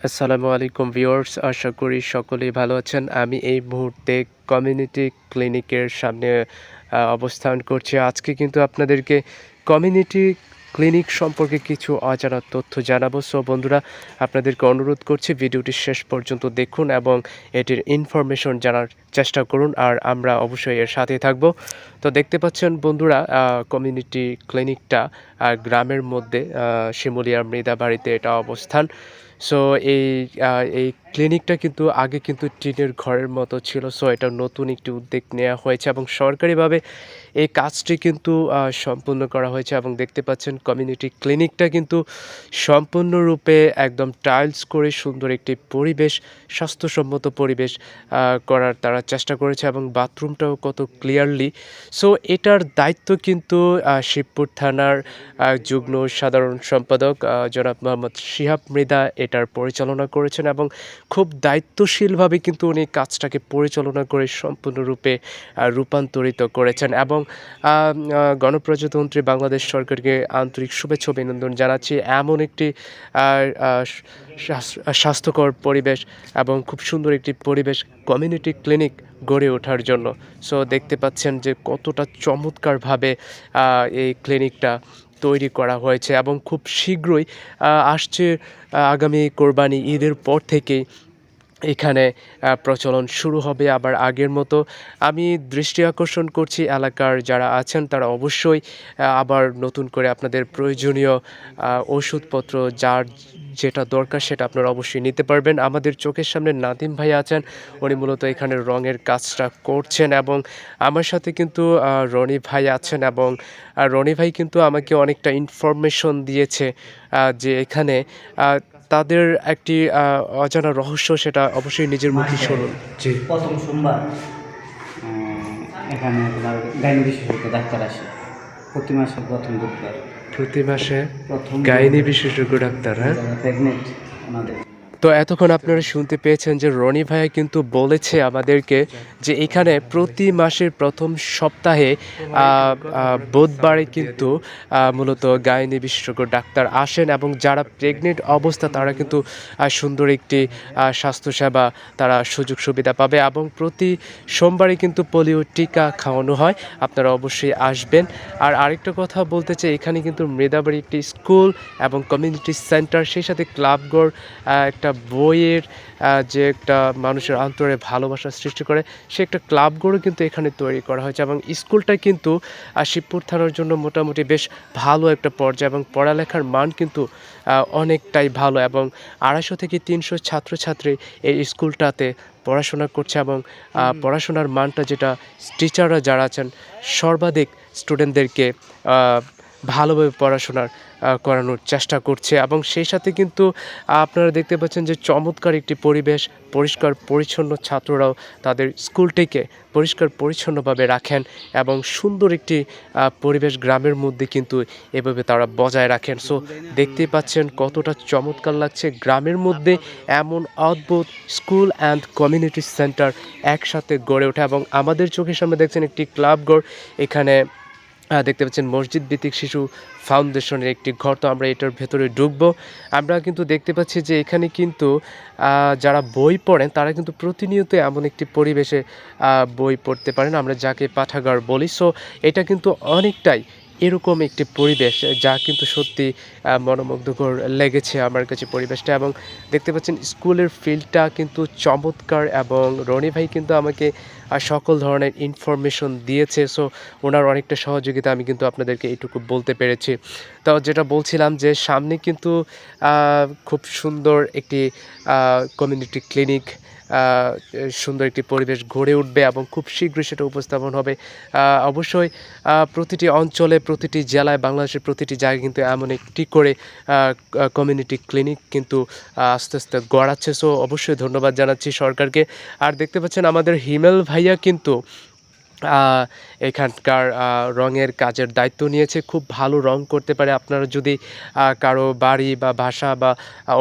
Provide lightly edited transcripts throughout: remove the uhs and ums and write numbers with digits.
আসসালামু আলাইকুম ভিউয়ার্স, আশা করি সকলেই ভালো আছেন। আমি এই মুহূর্তে কমিউনিটি ক্লিনিকের সামনে অবস্থান করছি। আজকে কিন্তু আপনাদেরকে কমিউনিটি ক্লিনিক সম্পর্কে কিছু অজানা তথ্য জানাবো। সো বন্ধুরা, আপনাদেরকে অনুরোধ করছি ভিডিওটি শেষ পর্যন্ত দেখুন এবং এটির ইনফরমেশন জানার চেষ্টা করুন। আর আমরা অবশ্যই এর সাথেই থাকব। তো দেখতে পাচ্ছেন বন্ধুরা, কমিউনিটি ক্লিনিকটা গ্রামের মধ্যে শিমুলিয়া মৃদাবাড়িতে এটা অবস্থান। সো এই ক্লিনিকটা কিন্তু আগে কিন্তু টিনের ঘরের মতো ছিল। সো এটা নতুন একটি উদ্যোগ নেওয়া হয়েছে এবং সরকারিভাবে এই কাজটি কিন্তু সম্পূর্ণ করা হয়েছে এবং দেখতে পাচ্ছেন কমিউনিটি ক্লিনিকটা কিন্তু সম্পূর্ণরূপে একদম টাইলস করে সুন্দর একটি পরিবেশ, স্বাস্থ্যসম্মত পরিবেশ করার তারা চেষ্টা করেছে এবং বাথরুমটাও কত ক্লিয়ারলি। সো এটার দায়িত্ব কিন্তু শিবপুর থানার যুগ্ম সাধারণ সম্পাদক জনাব মোহাম্মদ শিহাব মৃধা এটার পরিচালনা করেছেন এবং খুব দায়িত্বশীলভাবে কিন্তু উনি কাজটাকে পরিচালনা করে সম্পূর্ণরূপে রূপান্তরিত করেছেন এবং গণপ্রজাতন্ত্রী বাংলাদেশ সরকারকে আন্তরিক শুভেচ্ছা অভিনন্দন জানাচ্ছি এমন একটি স্বাস্থ্যকর পরিবেশ এবং খুব সুন্দর একটি পরিবেশ কমিউনিটি ক্লিনিক গড়ে ওঠার জন্য। সো দেখতে পাচ্ছেন যে কতটা চমৎকারভাবে এই ক্লিনিকটা তৈরি করা হয়েছে এবং খুব শীঘ্রই আসছে আগামী কোরবানি ঈদের পর থেকেই এখানে প্রচলন শুরু হবে আবার আগের মতো। আমি দৃষ্টি আকর্ষণ করছি এলাকার যারা আছেন তারা অবশ্যই আবার নতুন করে আপনাদের প্রয়োজনীয় ওষুধপত্র যার যেটা দরকার সেটা আপনারা অবশ্যই নিতে পারবেন। আমাদের চোখের সামনে নাদিম ভাই আছেন, উনি মূলত এখানে রঙের কাজটা করছেন এবং আমার সাথে কিন্তু রনি ভাই আছেন এবং রনি ভাই কিন্তু আমাকে অনেকটা ইনফরমেশন দিয়েছে যে এখানে তাদের একটি অজানা রহস্য, সেটা অবশ্যই নিজের মুখেই শুনুন। জি। প্রথম সোমবার এখানে তোমার গাইনি বিশেষজ্ঞ ডাক্তার আসে প্রতি মাসে প্রথম বুধবার। প্রতি মাসে প্রথম গাইনি বিশেষজ্ঞ ডাক্তার, হ্যাঁ? প্রেগনেন্ট ওনাদের। তো এতক্ষণ আপনারা শুনতে পেয়েছেন যে রনি ভাইয়া কিন্তু বলেছে আমাদেরকে যে এখানে প্রতি মাসের প্রথম সপ্তাহে বুধবারে কিন্তু মূলত গাইনি বিশেষজ্ঞ ডাক্তার আসেন এবং যারা প্রেগনেন্ট অবস্থা তারা কিন্তু সুন্দর একটি স্বাস্থ্যসেবা তারা সুযোগ সুবিধা পাবে এবং প্রতি সোমবারে কিন্তু পোলিও টিকা খাওয়ানো হয়। আপনারা অবশ্যই আসবেন। আর আরেকটা কথা বলতে চাই, এখানে কিন্তু মৃদাবাড়ি একটি স্কুল এবং কমিউনিটি সেন্টার, সেই সাথে ক্লাবঘর, একটা বইয়ের যে একটা মানুষের অন্তরে ভালোবাসা সৃষ্টি করে সে একটা ক্লাবঘরও কিন্তু এখানে তৈরি করা হয়েছে এবং স্কুলটা কিন্তু শিবপুর থানার জন্য মোটামুটি বেশ ভালো একটা পর্যায়ে এবং পড়ালেখার মান কিন্তু অনেকটাই ভালো এবং 250 থেকে 300 ছাত্রছাত্রী এই স্কুলটাতে পড়াশোনা করছে এবং পড়াশোনার মানটা যেটা টিচাররা যারা আছেন সর্বাধিক স্টুডেন্টদেরকে ভালোভাবে পড়াশোনার করানোর চেষ্টা করছে এবং সেই সাথে কিন্তু আপনারা দেখতে পাচ্ছেন যে চমৎকার একটি পরিবেশ, পরিষ্কার পরিচ্ছন্ন ছাত্ররাও তাদের স্কুলটিকে পরিষ্কার পরিচ্ছন্নভাবে রাখেন এবং সুন্দর একটি পরিবেশ গ্রামের মধ্যে কিন্তু এভাবে তারা বজায় রাখেন। সো দেখতেই পাচ্ছেন কতটা চমৎকার লাগছে গ্রামের মধ্যে এমন অদ্ভুত স্কুল অ্যান্ড কমিউনিটি সেন্টার একসাথে গড়ে ওঠা এবং আমাদের চোখের সামনে দেখছেন একটি ক্লাবঘর, এখানে দেখতে পাচ্ছেন মসজিদ ভিত্তিক শিশু ফাউন্ডেশনের একটি ঘর। তো আমরা এটার ভেতরে ঢুকবো। আমরা কিন্তু দেখতে পাচ্ছি যে এখানে কিন্তু যারা বই পড়েন তারা কিন্তু প্রতিনিয়ত এমন একটি পরিবেশে বই পড়তে পারেন, আমরা যাকে পাঠাগার বলি। সো এটা কিন্তু অনেকটাই এরকম একটি পরিবেশ যা কিন্তু সত্যি মনোমুগ্ধকর লেগেছে আমার কাছে পরিবেশটা এবং দেখতে পাচ্ছেন স্কুলের ফিল্ডটা কিন্তু চমৎকার এবং রনি ভাই কিন্তু আমাকে সকল ধরনের ইনফরমেশন দিয়েছে। সো ওনার অনেকটা সহযোগিতা আমি কিন্তু আপনাদেরকে এইটুকু বলতে পেরেছি। তো যেটা বলছিলাম যে সামনে কিন্তু খুব সুন্দর একটি কমিউনিটি ক্লিনিক, সুন্দর একটি পরিবেশ গড়ে উঠবে এবং খুব শীঘ্রই সেটা উপস্থাপন হবে। অবশ্যই প্রতিটি অঞ্চলে, প্রতিটি জেলায়, বাংলাদেশের প্রতিটি জায়গায় কিন্তু এমন একটি করে কমিউনিটি ক্লিনিক কিন্তু আস্তে আস্তে গড়াচ্ছে। সো অবশ্যই ধন্যবাদ জানাচ্ছি সরকারকে। আর দেখতে পাচ্ছেন আমাদের হিমেল ভাইয়া কিন্তু আহ, এখানকার রঙের কাজের দায়িত্ব নিয়েছে, খুব ভালো রং করতে পারে। আপনারা যদি কারো বাড়ি বা বাসা বা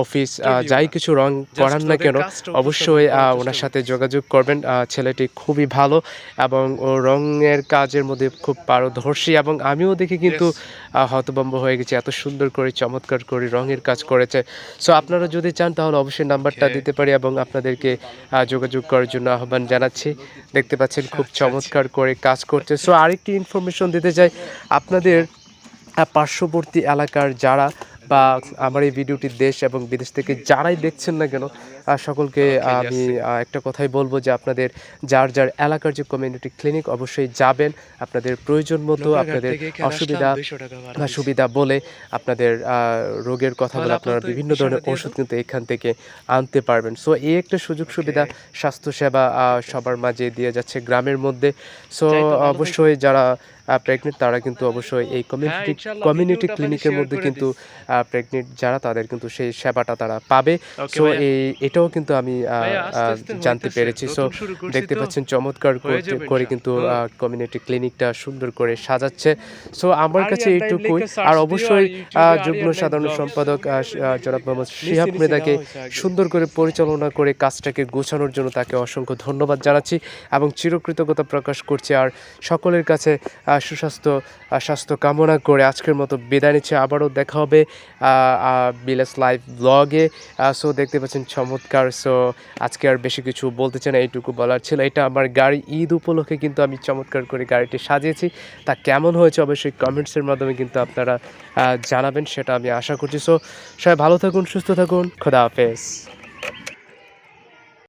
অফিস যাই কিছু রং করান না কেন, অবশ্যই ওনার সাথে যোগাযোগ করবেন। ছেলেটি খুবই ভালো এবং ও রঙের কাজের মধ্যে খুব পারদর্শী, এবং আমিও দেখে কিন্তু হতভম্ব হয়ে গেছি, এত সুন্দর করে চমৎকার করে রঙের কাজ করেছে। সো আপনারা যদি চান তাহলে অবশ্যই নাম্বারটা দিতে পারি এবং আপনাদেরকে যোগাযোগ করার জন্য আহ্বান জানাচ্ছি। দেখতে পাচ্ছেন খুব চমৎকার করে কাজ করছে। সো আরেকটি ইনফরমেশন দিতে চাই আপনাদের পার্শ্ববর্তী এলাকার যারা বা আমার এই ভিডিওটি দেশ এবং বিদেশ থেকে যারাই দেখছেন না কেন, সকলকে আমি একটা কথাই বলবো যে আপনাদের যার যার এলাকার যে কমিউনিটি ক্লিনিক অবশ্যই যাবেন। আপনাদের প্রয়োজন মতো আপনাদের অসুবিধা বা সুবিধা বলে আপনাদের রোগের কথা বলে আপনারা বিভিন্ন ধরনের ওষুধ কিন্তু এখান থেকে আনতে পারবেন। সো এই একটা সুযোগ সুবিধা স্বাস্থ্যসেবা সবার মাঝে দিয়ে যাচ্ছে গ্রামের মধ্যে। সো অবশ্যই যারা প্রেগনেন্ট তারা কিন্তু অবশ্যই এই কমিউনিটি ক্লিনিকের মধ্যে কিন্তু প্রেগনেন্ট যারা তাদের কিন্তু সেই সেবাটা তারা পাবে। সো এটাও কিন্তু আমি জানতে পেরেছি। সো দেখতে পাচ্ছেন চমৎকার করে কিন্তু কমিউনিটি ক্লিনিকটা সুন্দর করে সাজাচ্ছে। সো আমার কাছে এইটুকুই। আর অবশ্যই যুগ্ম সাধারণ সম্পাদক জনাব মোহাম্মদ শিহাব মৃধাকে সুন্দর করে পরিচালনা করে কাজটাকে গোছানোর জন্য তাকে অসংখ্য ধন্যবাদ জানাচ্ছি এবং চিরকৃতজ্ঞতা প্রকাশ করছি। আর সকলের কাছে স্বাস্থ্য কামনা করে আজকের মতো বিদায় নিচ্ছে। আবারও দেখা হবে বিলাস লাইভ ব্লগে। সো দেখতে পাচ্ছেন চমৎকার। সো আজকে আর বেশি কিছু বলতে চাই না, এইটুকু বলার ছিল। এটা আমার গাড়ি, ঈদ উপলক্ষে কিন্তু আমি চমৎকার করে গাড়িটি সাজিয়েছি। তা কেমন হয়েছে অবশ্যই কমেন্টসের মাধ্যমে কিন্তু আপনারা জানাবেন, সেটা আমি আশা করছি। সো সবাই ভালো থাকুন, সুস্থ থাকুন, খোদা হাফেজ।